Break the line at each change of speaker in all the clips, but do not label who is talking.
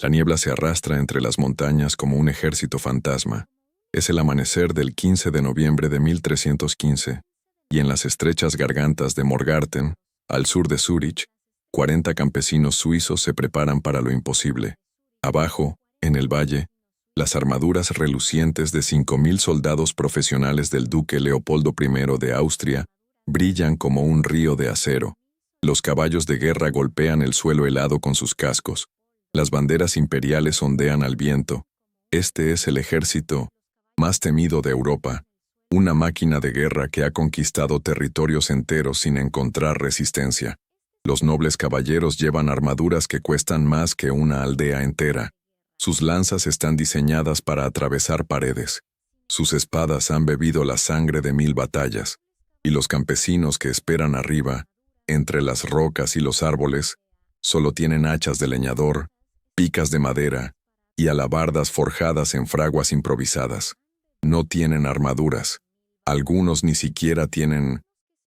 La niebla se arrastra entre las montañas como un ejército fantasma. Es el amanecer del 15 de noviembre de 1315, y en las estrechas gargantas de Morgarten, al sur de Zúrich, 40 campesinos suizos se preparan para lo imposible. Abajo, en el valle, las armaduras relucientes de 5.000 soldados profesionales del duque Leopoldo I de Austria brillan como un río de acero. Los caballos de guerra golpean el suelo helado con sus cascos. Las banderas imperiales ondean al viento. Este es el ejército más temido de Europa, una máquina de guerra que ha conquistado territorios enteros sin encontrar resistencia. Los nobles caballeros llevan armaduras que cuestan más que una aldea entera. Sus lanzas están diseñadas para atravesar paredes. Sus espadas han bebido la sangre de 1000 batallas. Y los campesinos que esperan arriba, entre las rocas y los árboles, solo tienen hachas de leñador, picas de madera y alabardas forjadas en fraguas improvisadas. No tienen armaduras. Algunos ni siquiera tienen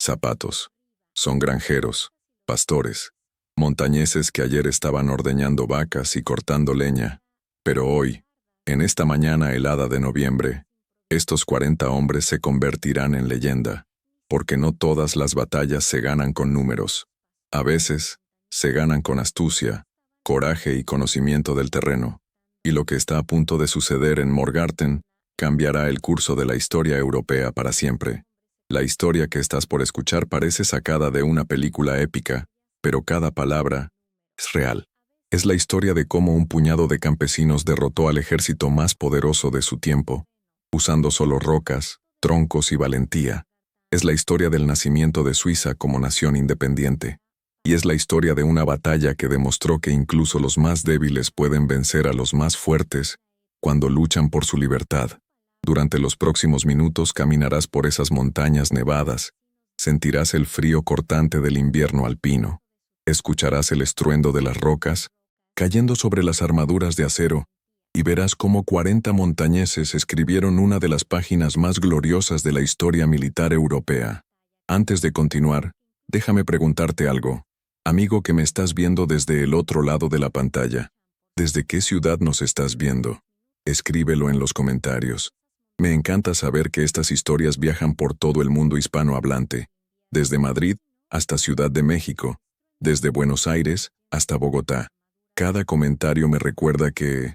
zapatos. Son granjeros, pastores, montañeses que ayer estaban ordeñando vacas y cortando leña. Pero hoy, en esta mañana helada de noviembre, estos 40 hombres se convertirán en leyenda, porque no todas las batallas se ganan con números. A veces, se ganan con astucia, coraje y conocimiento del terreno. Y lo que está a punto de suceder en Morgarten cambiará el curso de la historia europea para siempre. La historia que estás por escuchar parece sacada de una película épica, pero cada palabra es real. Es la historia de cómo un puñado de campesinos derrotó al ejército más poderoso de su tiempo, usando solo rocas, troncos y valentía. Es la historia del nacimiento de Suiza como nación independiente. Y es la historia de una batalla que demostró que incluso los más débiles pueden vencer a los más fuertes cuando luchan por su libertad. Durante los próximos minutos caminarás por esas montañas nevadas, sentirás el frío cortante del invierno alpino, escucharás el estruendo de las rocas cayendo sobre las armaduras de acero, y verás cómo 40 montañeses escribieron una de las páginas más gloriosas de la historia militar europea. Antes de continuar, déjame preguntarte algo, amigo que me estás viendo desde el otro lado de la pantalla. ¿Desde qué ciudad nos estás viendo? Escríbelo en los comentarios. Me encanta saber que estas historias viajan por todo el mundo hispanohablante, desde Madrid hasta Ciudad de México, desde Buenos Aires hasta Bogotá. Cada comentario me recuerda que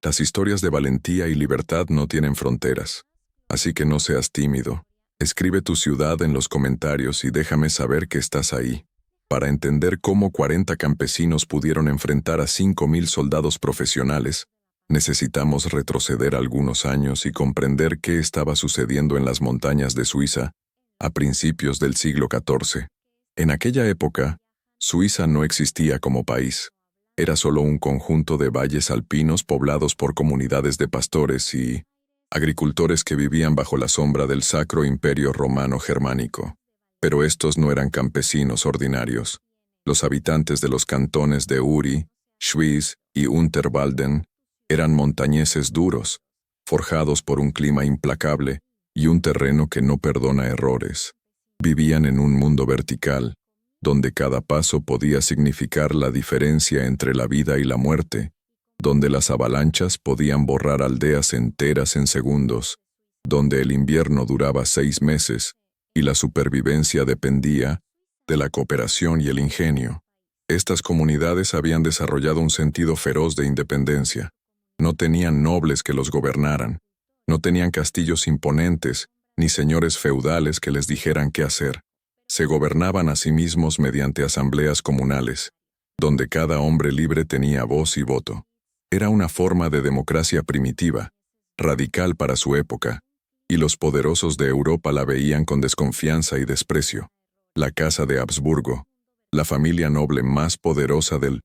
las historias de valentía y libertad no tienen fronteras. Así que no seas tímido. Escribe tu ciudad en los comentarios y déjame saber que estás ahí. Para entender cómo 40 campesinos pudieron enfrentar a 5.000 soldados profesionales, necesitamos retroceder algunos años y comprender qué estaba sucediendo en las montañas de Suiza a principios del siglo XIV. En aquella época, Suiza no existía como país. Era solo un conjunto de valles alpinos poblados por comunidades de pastores y agricultores que vivían bajo la sombra del Sacro Imperio Romano Germánico. Pero estos no eran campesinos ordinarios. Los habitantes de los cantones de Uri, Schwyz y Unterwalden eran montañeses duros, forjados por un clima implacable y un terreno que no perdona errores. Vivían en un mundo vertical, donde cada paso podía significar la diferencia entre la vida y la muerte, donde las avalanchas podían borrar aldeas enteras en segundos, donde el invierno duraba 6 meses y la supervivencia dependía de la cooperación y el ingenio. Estas comunidades habían desarrollado un sentido feroz de independencia. No tenían nobles que los gobernaran, no tenían castillos imponentes, ni señores feudales que les dijeran qué hacer. Se gobernaban a sí mismos mediante asambleas comunales, donde cada hombre libre tenía voz y voto. Era una forma de democracia primitiva, radical para su época, y los poderosos de Europa la veían con desconfianza y desprecio. La Casa de Habsburgo, la familia noble más poderosa del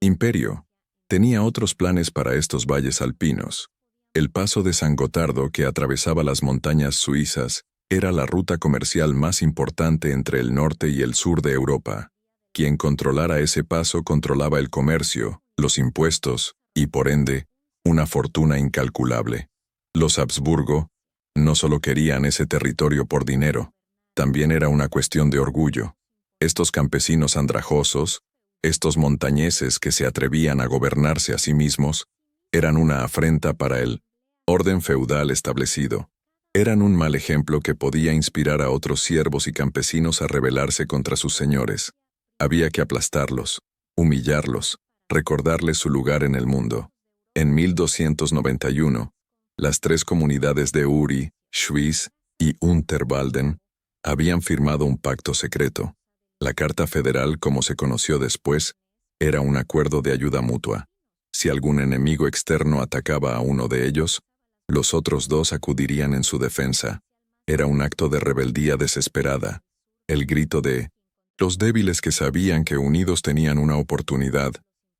imperio, tenía otros planes para estos valles alpinos. El paso de San Gotardo que atravesaba las montañas suizas era la ruta comercial más importante entre el norte y el sur de Europa. Quien controlara ese paso controlaba el comercio, los impuestos y, por ende, una fortuna incalculable. Los Habsburgo no solo querían ese territorio por dinero, también era una cuestión de orgullo. Estos campesinos andrajosos, Estos montañeses que se atrevían a gobernarse a sí mismos eran una afrenta para el orden feudal establecido. Eran un mal ejemplo que podía inspirar a otros siervos y campesinos a rebelarse contra sus señores. Había que aplastarlos, humillarlos, recordarles su lugar en el mundo. En 1291, las tres comunidades de Uri, Schwyz y Unterwalden habían firmado un pacto secreto. La Carta Federal, como se conoció después, era un acuerdo de ayuda mutua. Si algún enemigo externo atacaba a uno de ellos, los otros dos acudirían en su defensa. Era un acto de rebeldía desesperada. El grito de los débiles que sabían que unidos tenían una oportunidad,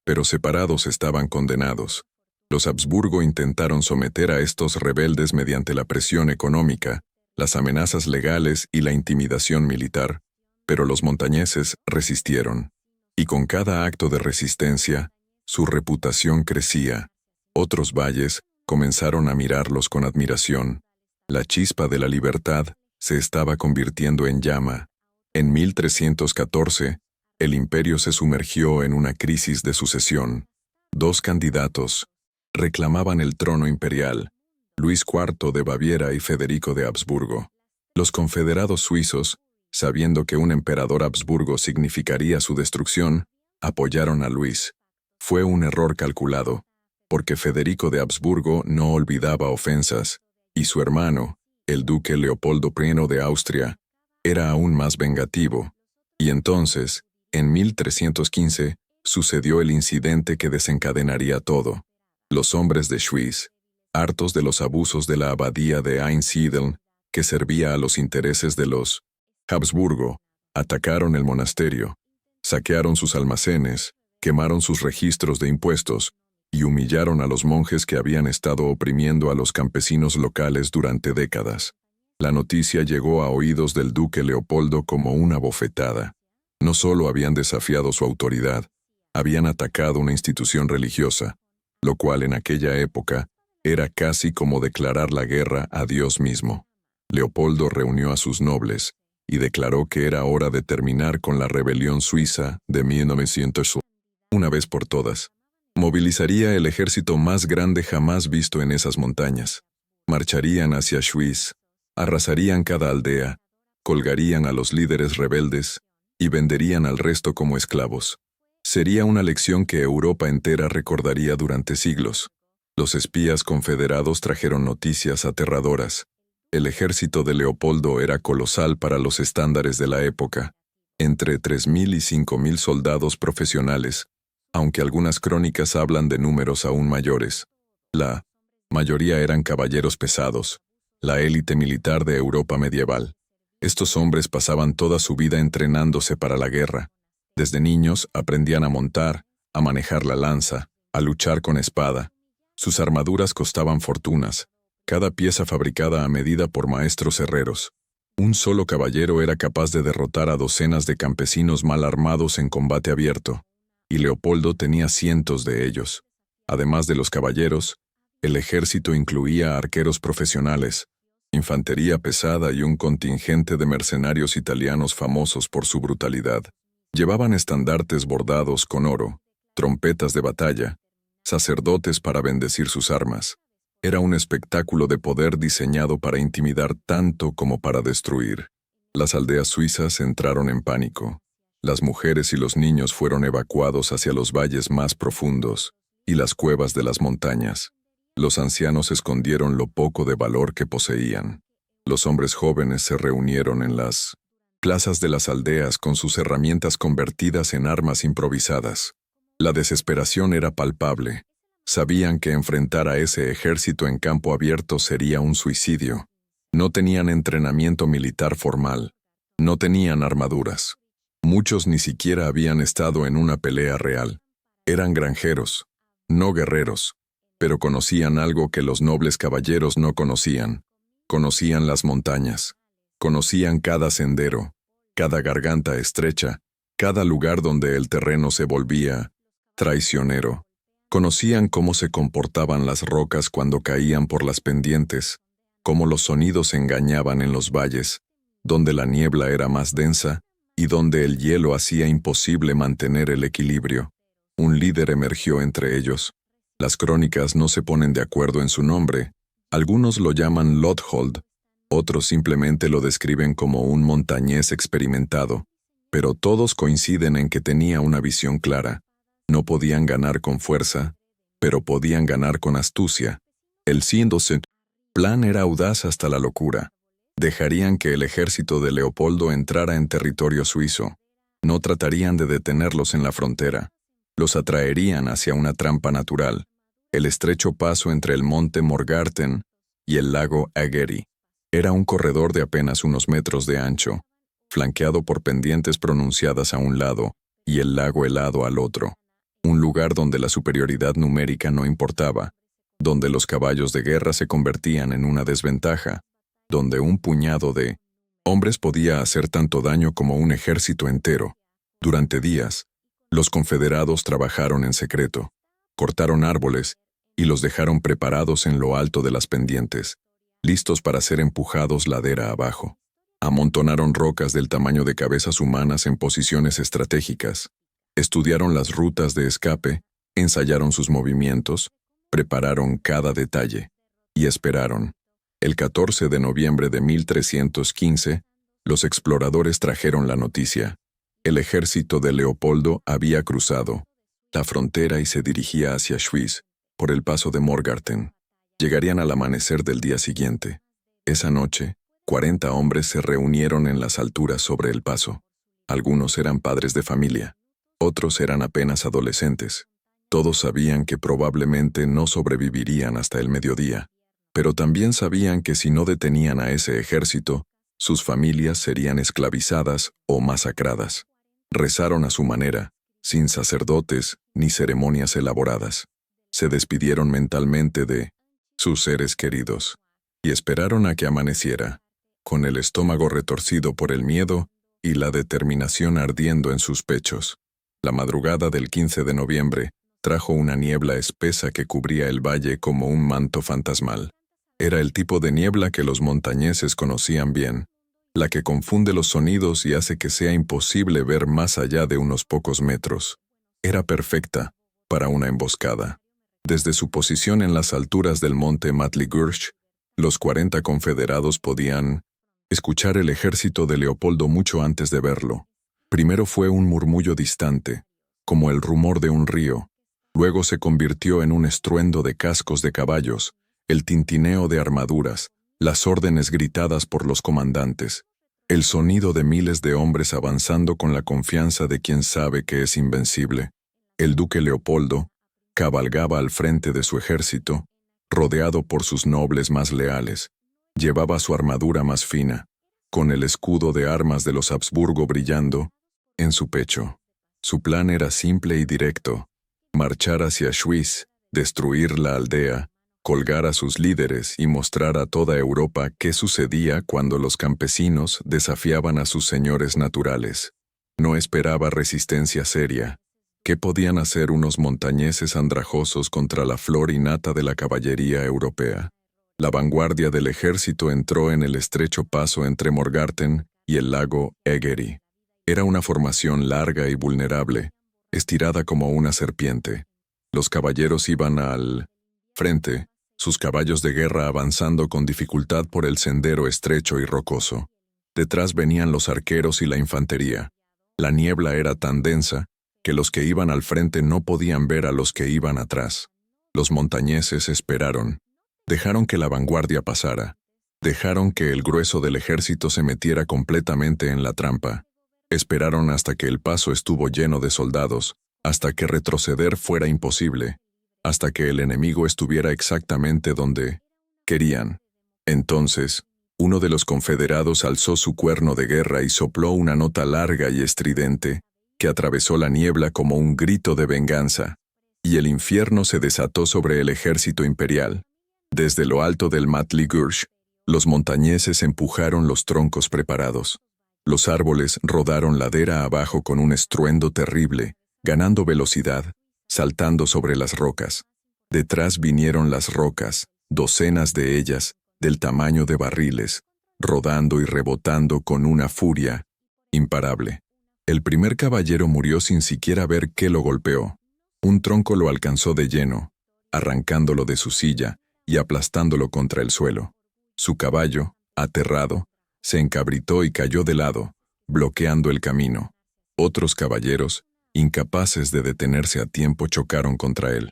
pero separados estaban condenados. Los Habsburgo intentaron someter a estos rebeldes mediante la presión económica, las amenazas legales y la intimidación militar, pero los montañeses resistieron. Y con cada acto de resistencia, su reputación crecía. Otros valles comenzaron a mirarlos con admiración. La chispa de la libertad se estaba convirtiendo en llama. En 1314, el imperio se sumergió en una crisis de sucesión. Dos candidatos reclamaban el trono imperial, Luis IV de Baviera y Federico de Habsburgo. Los confederados suizos, sabiendo que un emperador Habsburgo significaría su destrucción, apoyaron a Luis. Fue un error calculado, porque Federico de Habsburgo no olvidaba ofensas, y su hermano, el duque Leopoldo I de Austria, era aún más vengativo. Y entonces, en 1315, sucedió el incidente que desencadenaría todo. Los hombres de Schwyz, hartos de los abusos de la abadía de Einsiedeln, que servía a los intereses de los Habsburgo, atacaron el monasterio, saquearon sus almacenes, quemaron sus registros de impuestos y humillaron a los monjes que habían estado oprimiendo a los campesinos locales durante décadas. La noticia llegó a oídos del duque Leopoldo como una bofetada. No solo habían desafiado su autoridad, habían atacado una institución religiosa, lo cual en aquella época era casi como declarar la guerra a Dios mismo. Leopoldo reunió a sus nobles y declaró que era hora de terminar con la rebelión suiza de 1900. Una vez por todas, movilizaría el ejército más grande jamás visto en esas montañas. Marcharían hacia Schwyz, arrasarían cada aldea, colgarían a los líderes rebeldes y venderían al resto como esclavos. Sería una lección que Europa entera recordaría durante siglos. Los espías confederados trajeron noticias aterradoras. El ejército de Leopoldo era colosal para los estándares de la época, entre 3.000 y 5.000 soldados profesionales, aunque algunas crónicas hablan de números aún mayores. La mayoría eran caballeros pesados, la élite militar de Europa medieval. Estos hombres pasaban toda su vida entrenándose para la guerra. Desde niños aprendían a montar, a manejar la lanza, a luchar con espada. Sus armaduras costaban fortunas, cada pieza fabricada a medida por maestros herreros. Un solo caballero era capaz de derrotar a docenas de campesinos mal armados en combate abierto, y Leopoldo tenía cientos de ellos. Además de los caballeros, el ejército incluía arqueros profesionales, infantería pesada y un contingente de mercenarios italianos famosos por su brutalidad. Llevaban estandartes bordados con oro, trompetas de batalla, sacerdotes para bendecir sus armas. Era un espectáculo de poder diseñado para intimidar tanto como para destruir. Las aldeas suizas entraron en pánico. Las mujeres y los niños fueron evacuados hacia los valles más profundos y las cuevas de las montañas. Los ancianos escondieron lo poco de valor que poseían. Los hombres jóvenes se reunieron en las plazas de las aldeas con sus herramientas convertidas en armas improvisadas. La desesperación era palpable. Sabían que enfrentar a ese ejército en campo abierto sería un suicidio. No tenían entrenamiento militar formal. No tenían armaduras. Muchos ni siquiera habían estado en una pelea real. Eran granjeros, no guerreros, pero conocían algo que los nobles caballeros no conocían. Conocían las montañas. Conocían cada sendero, cada garganta estrecha, cada lugar donde el terreno se volvía traicionero. Conocían cómo se comportaban las rocas cuando caían por las pendientes, cómo los sonidos engañaban en los valles, donde la niebla era más densa y donde el hielo hacía imposible mantener el equilibrio. Un líder emergió entre ellos. Las crónicas no se ponen de acuerdo en su nombre. Algunos lo llaman Lothold, otros simplemente lo describen como un montañés experimentado, pero todos coinciden en que tenía una visión clara. No podían ganar con fuerza, pero podían ganar con astucia. El Sindoset plan era audaz hasta la locura. Dejarían que el ejército de Leopoldo entrara en territorio suizo. No tratarían de detenerlos en la frontera. Los atraerían hacia una trampa natural, el estrecho paso entre el monte Morgarten y el lago Ageri. Era un corredor de apenas unos metros de ancho, flanqueado por pendientes pronunciadas a un lado y el lago helado al otro. Un lugar donde la superioridad numérica no importaba, donde los caballos de guerra se convertían en una desventaja, donde un puñado de hombres podía hacer tanto daño como un ejército entero. Durante días, los confederados trabajaron en secreto, cortaron árboles y los dejaron preparados en lo alto de las pendientes, listos para ser empujados ladera abajo. Amontonaron rocas del tamaño de cabezas humanas en posiciones estratégicas, estudiaron las rutas de escape, ensayaron sus movimientos, prepararon cada detalle y esperaron. El 14 de noviembre de 1315, los exploradores trajeron la noticia. El ejército de Leopoldo había cruzado la frontera y se dirigía hacia Schwyz, por el paso de Morgarten. Llegarían al amanecer del día siguiente. Esa noche, 40 hombres se reunieron en las alturas sobre el paso. Algunos eran padres de familia, otros eran apenas adolescentes. Todos sabían que probablemente no sobrevivirían hasta el mediodía, pero también sabían que si no detenían a ese ejército, sus familias serían esclavizadas o masacradas. Rezaron a su manera, sin sacerdotes ni ceremonias elaboradas. Se despidieron mentalmente de sus seres queridos y esperaron a que amaneciera, con el estómago retorcido por el miedo y la determinación ardiendo en sus pechos. La madrugada del 15 de noviembre trajo una niebla espesa que cubría el valle como un manto fantasmal. Era el tipo de niebla que los montañeses conocían bien, la que confunde los sonidos y hace que sea imposible ver más allá de unos pocos metros. Era perfecta para una emboscada. Desde su posición en las alturas del monte Matligursh, los 40 confederados podían escuchar el ejército de Leopoldo mucho antes de verlo. Primero fue un murmullo distante, como el rumor de un río. Luego se convirtió en un estruendo de cascos de caballos, el tintineo de armaduras, las órdenes gritadas por los comandantes, el sonido de miles de hombres avanzando con la confianza de quien sabe que es invencible. El duque Leopoldo cabalgaba al frente de su ejército, rodeado por sus nobles más leales. Llevaba su armadura más fina, con el escudo de armas de los Habsburgo brillando en su pecho. Su plan era simple y directo: marchar hacia Schwyz, destruir la aldea, colgar a sus líderes y mostrar a toda Europa qué sucedía cuando los campesinos desafiaban a sus señores naturales. No esperaba resistencia seria. ¿Qué podían hacer unos montañeses andrajosos contra la flor innata de la caballería europea? La vanguardia del ejército entró en el estrecho paso entre Morgarten y el lago Egeri. Era una formación larga y vulnerable, estirada como una serpiente. Los caballeros iban al frente, sus caballos de guerra avanzando con dificultad por el sendero estrecho y rocoso. Detrás venían los arqueros y la infantería. La niebla era tan densa que los que iban al frente no podían ver a los que iban atrás. Los montañeses esperaron. Dejaron que la vanguardia pasara. Dejaron que el grueso del ejército se metiera completamente en la trampa. Esperaron hasta que el paso estuvo lleno de soldados, hasta que retroceder fuera imposible, hasta que el enemigo estuviera exactamente donde querían. Entonces, uno de los confederados alzó su cuerno de guerra y sopló una nota larga y estridente, que atravesó la niebla como un grito de venganza, y el infierno se desató sobre el ejército imperial. Desde lo alto del Matligursh, los montañeses empujaron los troncos preparados. Los árboles rodaron ladera abajo con un estruendo terrible, ganando velocidad, saltando sobre las rocas. Detrás vinieron las rocas, docenas de ellas, del tamaño de barriles, rodando y rebotando con una furia imparable. El primer caballero murió sin siquiera ver qué lo golpeó. Un tronco lo alcanzó de lleno, arrancándolo de su silla y aplastándolo contra el suelo. Su caballo, aterrado, se encabritó y cayó de lado, bloqueando el camino. Otros caballeros, incapaces de detenerse a tiempo, chocaron contra él.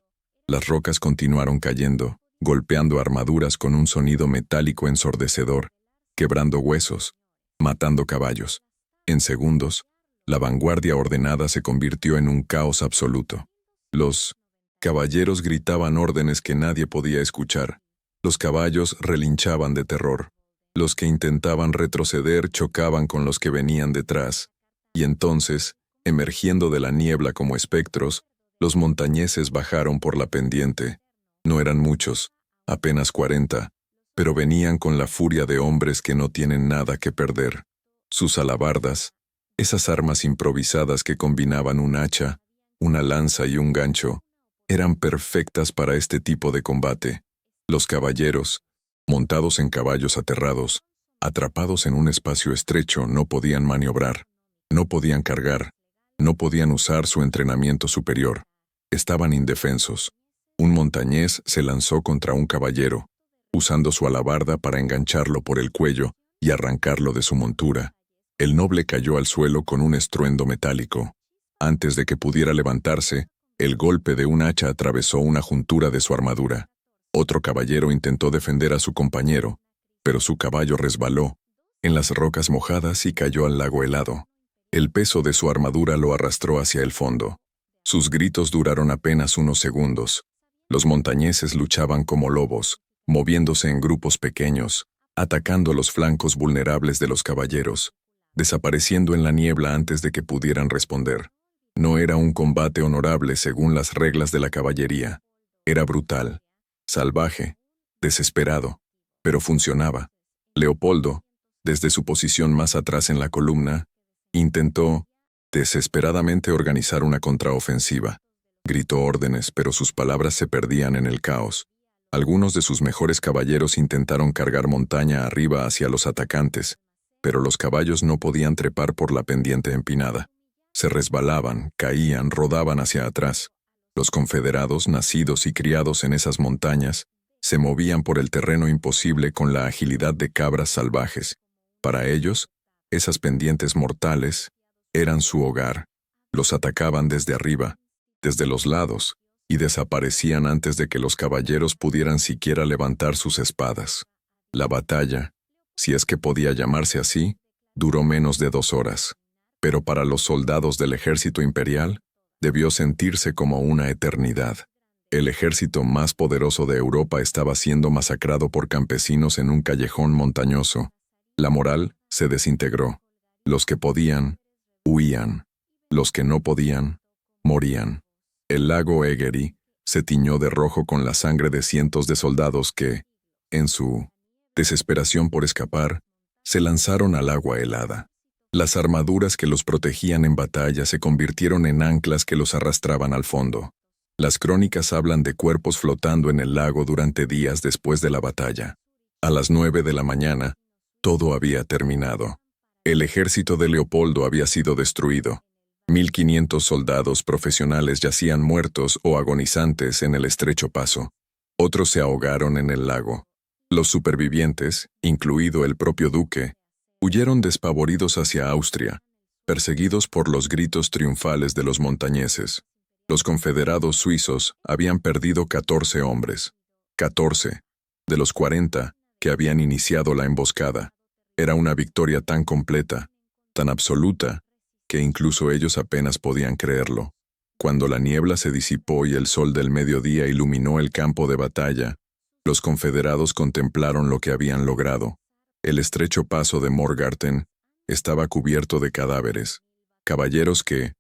Las rocas continuaron cayendo, golpeando armaduras con un sonido metálico ensordecedor, quebrando huesos, matando caballos. En segundos, la vanguardia ordenada se convirtió en un caos absoluto. Los caballeros gritaban órdenes que nadie podía escuchar. Los caballos relinchaban de terror. Los que intentaban retroceder chocaban con los que venían detrás. Y entonces, emergiendo de la niebla como espectros, los montañeses bajaron por la pendiente. No eran muchos, apenas 40, pero venían con la furia de hombres que no tienen nada que perder. Sus alabardas, esas armas improvisadas que combinaban un hacha, una lanza y un gancho, eran perfectas para este tipo de combate. Los caballeros, montados en caballos aterrados, atrapados en un espacio estrecho, no podían maniobrar, no podían cargar, no podían usar su entrenamiento superior. Estaban indefensos. Un montañés se lanzó contra un caballero, usando su alabarda para engancharlo por el cuello y arrancarlo de su montura. El noble cayó al suelo con un estruendo metálico. Antes de que pudiera levantarse, el golpe de un hacha atravesó una juntura de su armadura. Otro caballero intentó defender a su compañero, pero su caballo resbaló en las rocas mojadas y cayó al lago helado. El peso de su armadura lo arrastró hacia el fondo. Sus gritos duraron apenas unos segundos. Los montañeses luchaban como lobos, moviéndose en grupos pequeños, atacando los flancos vulnerables de los caballeros, desapareciendo en la niebla antes de que pudieran responder. No era un combate honorable según las reglas de la caballería. Era brutal, salvaje, desesperado, pero funcionaba. Leopoldo, desde su posición más atrás en la columna, intentó desesperadamente organizar una contraofensiva. Gritó órdenes, pero sus palabras se perdían en el caos. Algunos de sus mejores caballeros intentaron cargar montaña arriba hacia los atacantes, pero los caballos no podían trepar por la pendiente empinada. Se resbalaban, caían, rodaban hacia atrás. Los confederados, nacidos y criados en esas montañas, se movían por el terreno imposible con la agilidad de cabras salvajes. Para ellos, esas pendientes mortales eran su hogar. Los atacaban desde arriba, desde los lados, y desaparecían antes de que los caballeros pudieran siquiera levantar sus espadas. La batalla, si es que podía llamarse así, duró menos de 2 horas. Pero para los soldados del ejército imperial, debió sentirse como una eternidad. El ejército más poderoso de Europa estaba siendo masacrado por campesinos en un callejón montañoso. La moral se desintegró. Los que podían, huían. Los que no podían, morían. El lago Egery se tiñó de rojo con la sangre de cientos de soldados que, en su desesperación por escapar, se lanzaron al agua helada. Las armaduras que los protegían en batalla se convirtieron en anclas que los arrastraban al fondo. Las crónicas hablan de cuerpos flotando en el lago durante días después de la batalla. A las 9 de la mañana, todo había terminado. El ejército de Leopoldo había sido destruido. 1500 soldados profesionales yacían muertos o agonizantes en el estrecho paso. Otros se ahogaron en el lago. Los supervivientes, incluido el propio duque, huyeron despavoridos hacia Austria, perseguidos por los gritos triunfales de los montañeses. Los confederados suizos habían perdido 14 hombres. 14, de los 40 que habían iniciado la emboscada. Era una victoria tan completa, tan absoluta, que incluso ellos apenas podían creerlo. Cuando la niebla se disipó y el sol del mediodía iluminó el campo de batalla, los confederados contemplaron lo que habían logrado. El estrecho paso de Morgarten estaba cubierto de cadáveres. Caballeros que,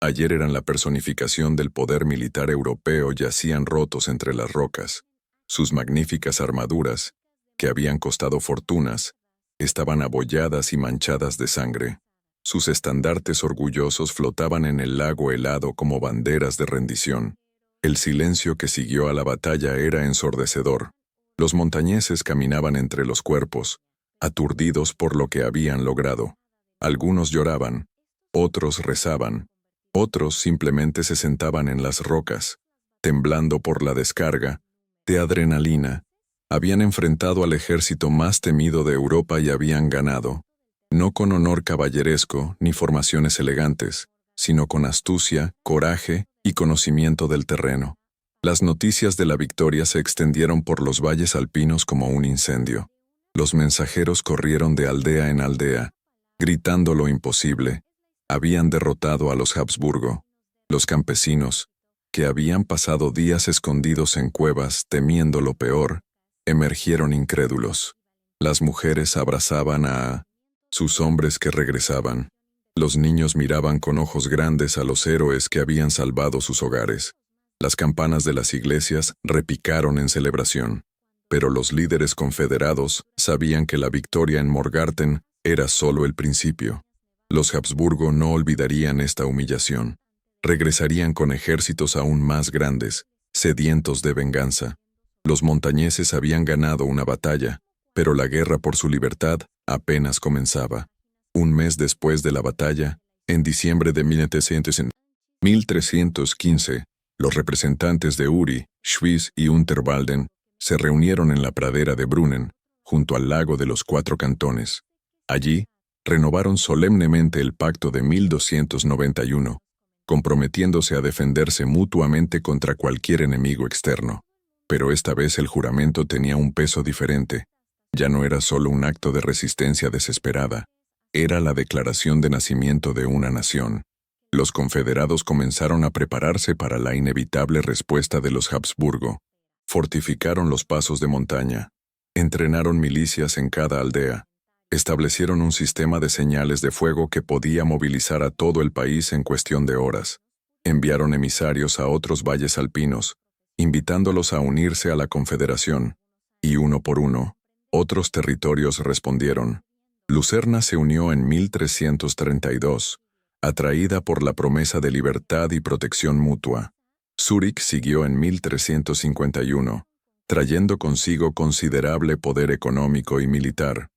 ayer eran la personificación del poder militar europeo, yacían rotos entre las rocas. Sus magníficas armaduras, que habían costado fortunas, estaban abolladas y manchadas de sangre. Sus estandartes orgullosos flotaban en el lago helado como banderas de rendición. El silencio que siguió a la batalla era ensordecedor. Los montañeses caminaban entre los cuerpos, aturdidos por lo que habían logrado. Algunos lloraban, Otros rezaban. Otros simplemente se sentaban en las rocas, temblando por la descarga de adrenalina. Habían enfrentado al ejército más temido de Europa y habían ganado, no con honor caballeresco ni formaciones elegantes, sino con astucia, coraje y conocimiento del terreno. Las noticias de la victoria se extendieron por los valles alpinos como un incendio. Los mensajeros corrieron de aldea en aldea, gritando lo imposible. Habían derrotado a los Habsburgo. Los campesinos, que habían pasado días escondidos en cuevas temiendo lo peor, emergieron incrédulos. Las mujeres abrazaban a sus hombres que regresaban. Los niños miraban con ojos grandes a los héroes que habían salvado sus hogares. Las campanas de las iglesias repicaron en celebración. Pero los líderes confederados sabían que la victoria en Morgarten era solo el principio. Los Habsburgo no olvidarían esta humillación. Regresarían con ejércitos aún más grandes, sedientos de venganza. Los montañeses habían ganado una batalla, pero la guerra por su libertad apenas comenzaba. Un mes después de la batalla, en diciembre de 1315, los representantes de Uri, Schwyz y Unterwalden se reunieron en la pradera de Brunnen, junto al lago de los Cuatro Cantones. Allí, renovaron solemnemente el pacto de 1291, comprometiéndose a defenderse mutuamente contra cualquier enemigo externo. Pero esta vez el juramento tenía un peso diferente. Ya no era solo un acto de resistencia desesperada, era la declaración de nacimiento de una nación. Los confederados comenzaron a prepararse para la inevitable respuesta de los Habsburgo. Fortificaron los pasos de montaña, entrenaron milicias en cada aldea, establecieron un sistema de señales de fuego que podía movilizar a todo el país en cuestión de horas. Enviaron emisarios a otros valles alpinos, invitándolos a unirse a la confederación, y uno por uno, otros territorios respondieron. Lucerna se unió en 1332, atraída por la promesa de libertad y protección mutua. Zúrich siguió en 1351, trayendo consigo considerable poder económico y militar.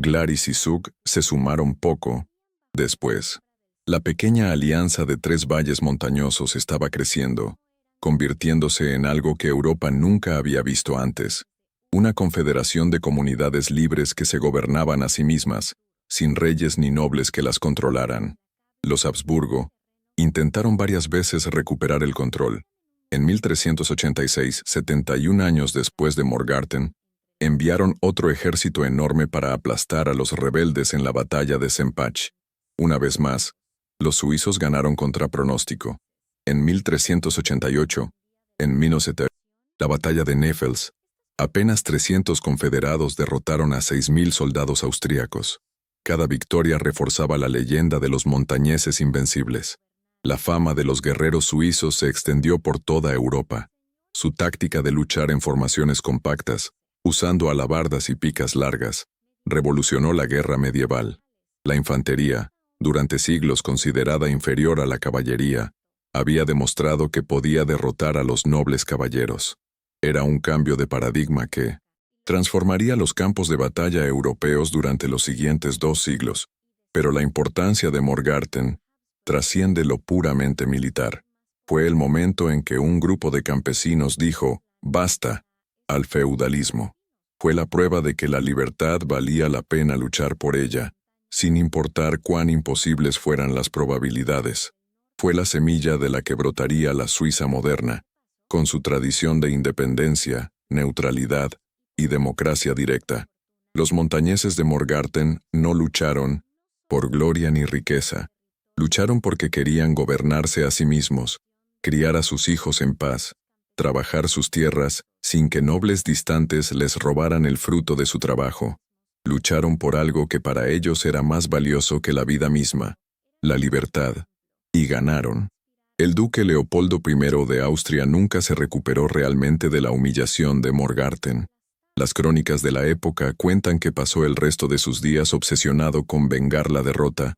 Glaris y Zug se sumaron poco después. La pequeña alianza de tres valles montañosos estaba creciendo, convirtiéndose en algo que Europa nunca había visto antes. Una confederación de comunidades libres que se gobernaban a sí mismas, sin reyes ni nobles que las controlaran. Los Habsburgo intentaron varias veces recuperar el control. En 1386, 71 años después de Morgarten, enviaron otro ejército enorme para aplastar a los rebeldes en la batalla de Sempach. Una vez más, los suizos ganaron contra pronóstico. En 1388, en Minnesota, la batalla de Neffels, apenas 300 confederados derrotaron a 6.000 soldados austríacos. Cada victoria reforzaba la leyenda de los montañeses invencibles. La fama de los guerreros suizos se extendió por toda Europa. Su táctica de luchar en formaciones compactas, usando alabardas y picas largas, revolucionó la guerra medieval. La infantería, durante siglos considerada inferior a la caballería, había demostrado que podía derrotar a los nobles caballeros. Era un cambio de paradigma que transformaría los campos de batalla europeos durante los siguientes 2 siglos, pero la importancia de Morgarten trasciende lo puramente militar. Fue el momento en que un grupo de campesinos dijo, «Basta», al feudalismo. Fue la prueba de que la libertad valía la pena luchar por ella, sin importar cuán imposibles fueran las probabilidades. Fue la semilla de la que brotaría la Suiza moderna, con su tradición de independencia, neutralidad y democracia directa. Los montañeses de Morgarten no lucharon por gloria ni riqueza. Lucharon porque querían gobernarse a sí mismos, criar a sus hijos en paz, trabajar sus tierras sin que nobles distantes les robaran el fruto de su trabajo. Lucharon por algo que para ellos era más valioso que la vida misma, la libertad, y ganaron. El duque Leopoldo I de Austria nunca se recuperó realmente de la humillación de Morgarten. Las crónicas de la época cuentan que pasó el resto de sus días obsesionado con vengar la derrota,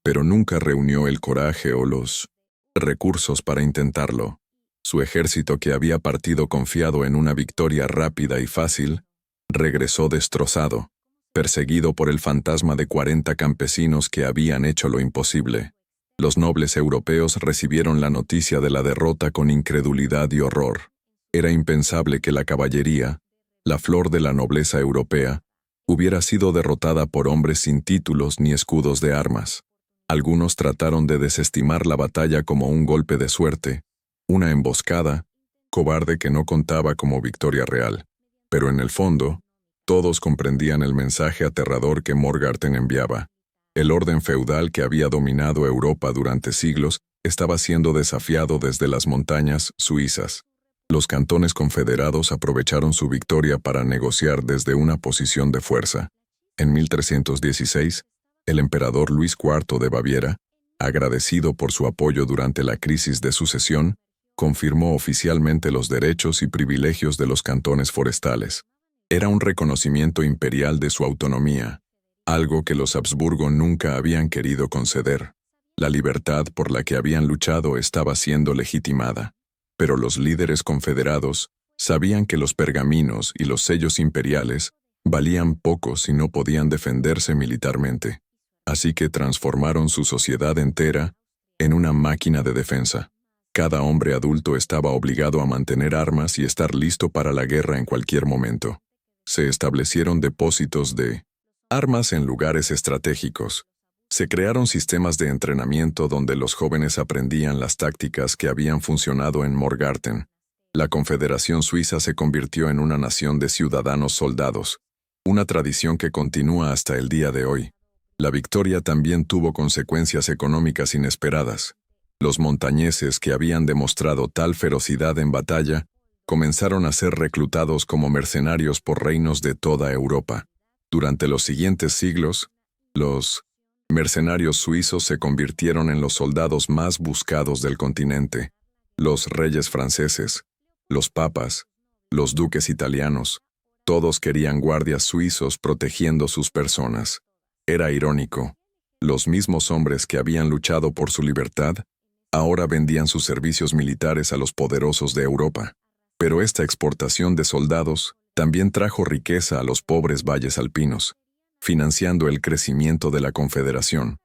pero nunca reunió el coraje o los recursos para intentarlo. Su ejército, que había partido confiado en una victoria rápida y fácil, regresó destrozado, perseguido por el fantasma de 40 campesinos que habían hecho lo imposible. Los nobles europeos recibieron la noticia de la derrota con incredulidad y horror. Era impensable que la caballería, la flor de la nobleza europea, hubiera sido derrotada por hombres sin títulos ni escudos de armas. Algunos trataron de desestimar la batalla como un golpe de suerte, una emboscada, cobarde que no contaba como victoria real. Pero en el fondo, todos comprendían el mensaje aterrador que Morgarten enviaba. El orden feudal que había dominado Europa durante siglos estaba siendo desafiado desde las montañas suizas. Los cantones confederados aprovecharon su victoria para negociar desde una posición de fuerza. En 1316, el emperador Luis IV de Baviera, agradecido por su apoyo durante la crisis de sucesión, confirmó oficialmente los derechos y privilegios de los cantones forestales. Era un reconocimiento imperial de su autonomía, algo que los Habsburgo nunca habían querido conceder. La libertad por la que habían luchado estaba siendo legitimada, pero los líderes confederados sabían que los pergaminos y los sellos imperiales valían poco si no podían defenderse militarmente. Así que transformaron su sociedad entera en una máquina de defensa. Cada hombre adulto estaba obligado a mantener armas y estar listo para la guerra en cualquier momento. Se establecieron depósitos de armas en lugares estratégicos. Se crearon sistemas de entrenamiento donde los jóvenes aprendían las tácticas que habían funcionado en Morgarten. La Confederación Suiza se convirtió en una nación de ciudadanos soldados, una tradición que continúa hasta el día de hoy. La victoria también tuvo consecuencias económicas inesperadas. Los montañeses que habían demostrado tal ferocidad en batalla comenzaron a ser reclutados como mercenarios por reinos de toda Europa. Durante los siguientes siglos, los mercenarios suizos se convirtieron en los soldados más buscados del continente. Los reyes franceses, los papas, los duques italianos, todos querían guardias suizos protegiendo sus personas. Era irónico. Los mismos hombres que habían luchado por su libertad, ahora vendían sus servicios militares a los poderosos de Europa. Pero esta exportación de soldados también trajo riqueza a los pobres valles alpinos, financiando el crecimiento de la Confederación.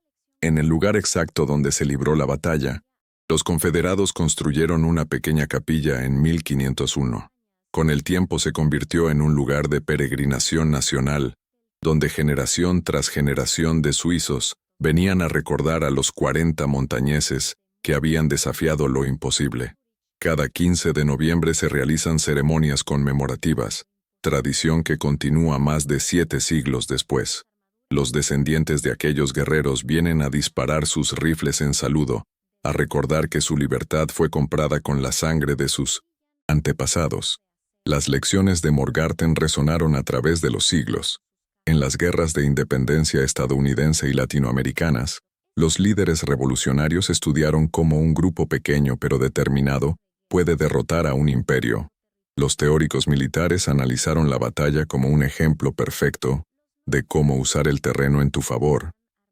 En el lugar exacto donde se libró la batalla, los confederados construyeron una pequeña capilla en 1501. Con el tiempo se convirtió en un lugar de peregrinación nacional, donde generación tras generación de suizos venían a recordar a los 40 montañeses que habían desafiado lo imposible. Cada 15 de noviembre se realizan ceremonias conmemorativas, tradición que continúa más de 7 siglos después. Los descendientes de aquellos guerreros vienen a disparar sus rifles en saludo, a recordar que su libertad fue comprada con la sangre de sus antepasados. Las lecciones de Morgarten resonaron a través de los siglos. En las guerras de independencia estadounidense y latinoamericanas, los líderes revolucionarios estudiaron cómo un grupo pequeño pero determinado puede derrotar a un imperio. Los teóricos militares analizaron la batalla como un ejemplo perfecto de cómo usar el terreno en tu favor,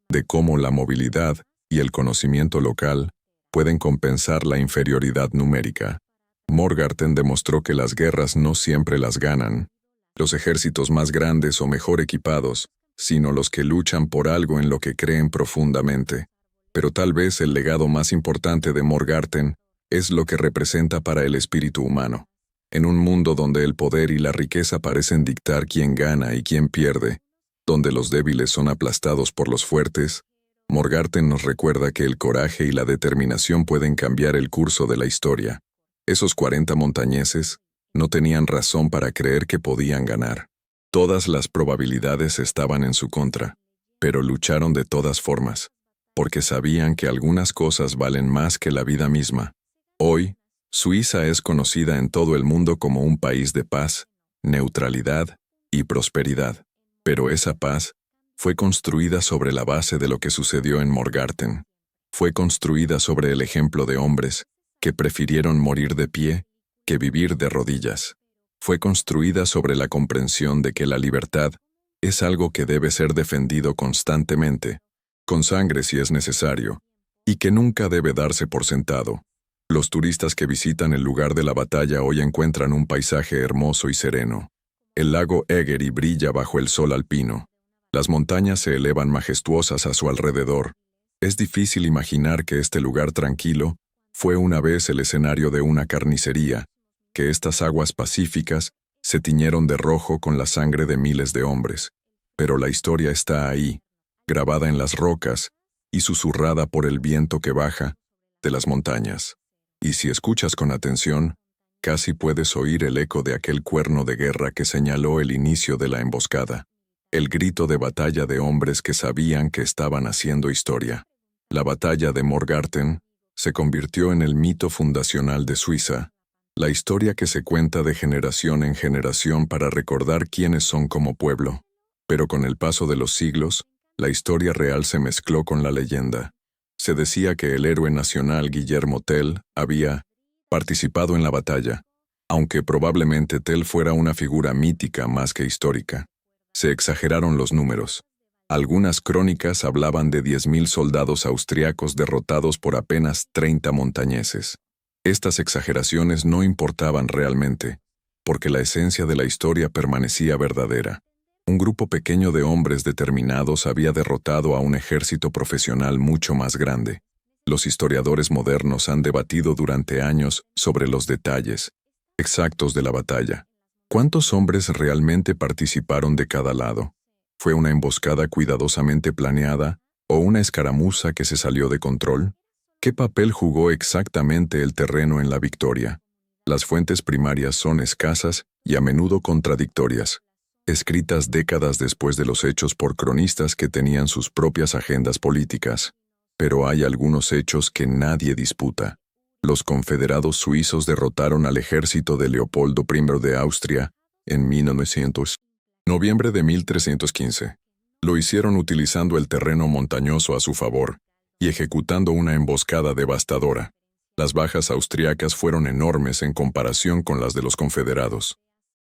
de cómo la movilidad y el conocimiento local pueden compensar la inferioridad numérica. Morgarten demostró que las guerras no siempre las ganan los ejércitos más grandes o mejor equipados, sino los que luchan por algo en lo que creen profundamente. Pero tal vez el legado más importante de Morgarten es lo que representa para el espíritu humano. En un mundo donde el poder y la riqueza parecen dictar quién gana y quién pierde, donde los débiles son aplastados por los fuertes, Morgarten nos recuerda que el coraje y la determinación pueden cambiar el curso de la historia. Esos 40 montañeses no tenían razón para creer que podían ganar. Todas las probabilidades estaban en su contra, pero lucharon de todas formas, porque sabían que algunas cosas valen más que la vida misma. Hoy, Suiza es conocida en todo el mundo como un país de paz, neutralidad y prosperidad. Pero esa paz fue construida sobre la base de lo que sucedió en Morgarten. Fue construida sobre el ejemplo de hombres que prefirieron morir de pie que vivir de rodillas. Fue construida sobre la comprensión de que la libertad es algo que debe ser defendido constantemente, con sangre si es necesario, y que nunca debe darse por sentado. Los turistas que visitan el lugar de la batalla hoy encuentran un paisaje hermoso y sereno. El lago Egery brilla bajo el sol alpino. Las montañas se elevan majestuosas a su alrededor. Es difícil imaginar que este lugar tranquilo fue una vez el escenario de una carnicería, que estas aguas pacíficas se tiñeron de rojo con la sangre de miles de hombres. Pero la historia está ahí, grabada en las rocas y susurrada por el viento que baja de las montañas. Y si escuchas con atención, casi puedes oír el eco de aquel cuerno de guerra que señaló el inicio de la emboscada. El grito de batalla de hombres que sabían que estaban haciendo historia. La batalla de Morgarten se convirtió en el mito fundacional de Suiza, la historia que se cuenta de generación en generación para recordar quiénes son como pueblo. Pero con el paso de los siglos, la historia real se mezcló con la leyenda. Se decía que el héroe nacional Guillermo Tell había participado en la batalla, aunque probablemente Tell fuera una figura mítica más que histórica. Se exageraron los números. Algunas crónicas hablaban de 10.000 soldados austriacos derrotados por apenas 30 montañeses. Estas exageraciones no importaban realmente, porque la esencia de la historia permanecía verdadera. Un grupo pequeño de hombres determinados había derrotado a un ejército profesional mucho más grande. Los historiadores modernos han debatido durante años sobre los detalles exactos de la batalla. ¿Cuántos hombres realmente participaron de cada lado? ¿Fue una emboscada cuidadosamente planeada o una escaramuza que se salió de control? ¿Qué papel jugó exactamente el terreno en la victoria? Las fuentes primarias son escasas y a menudo contradictorias, escritas décadas después de los hechos por cronistas que tenían sus propias agendas políticas. Pero hay algunos hechos que nadie disputa. Los confederados suizos derrotaron al ejército de Leopoldo I de Austria en 1900. Noviembre de 1315. Lo hicieron utilizando el terreno montañoso a su favor y ejecutando una emboscada devastadora. Las bajas austriacas fueron enormes en comparación con las de los confederados.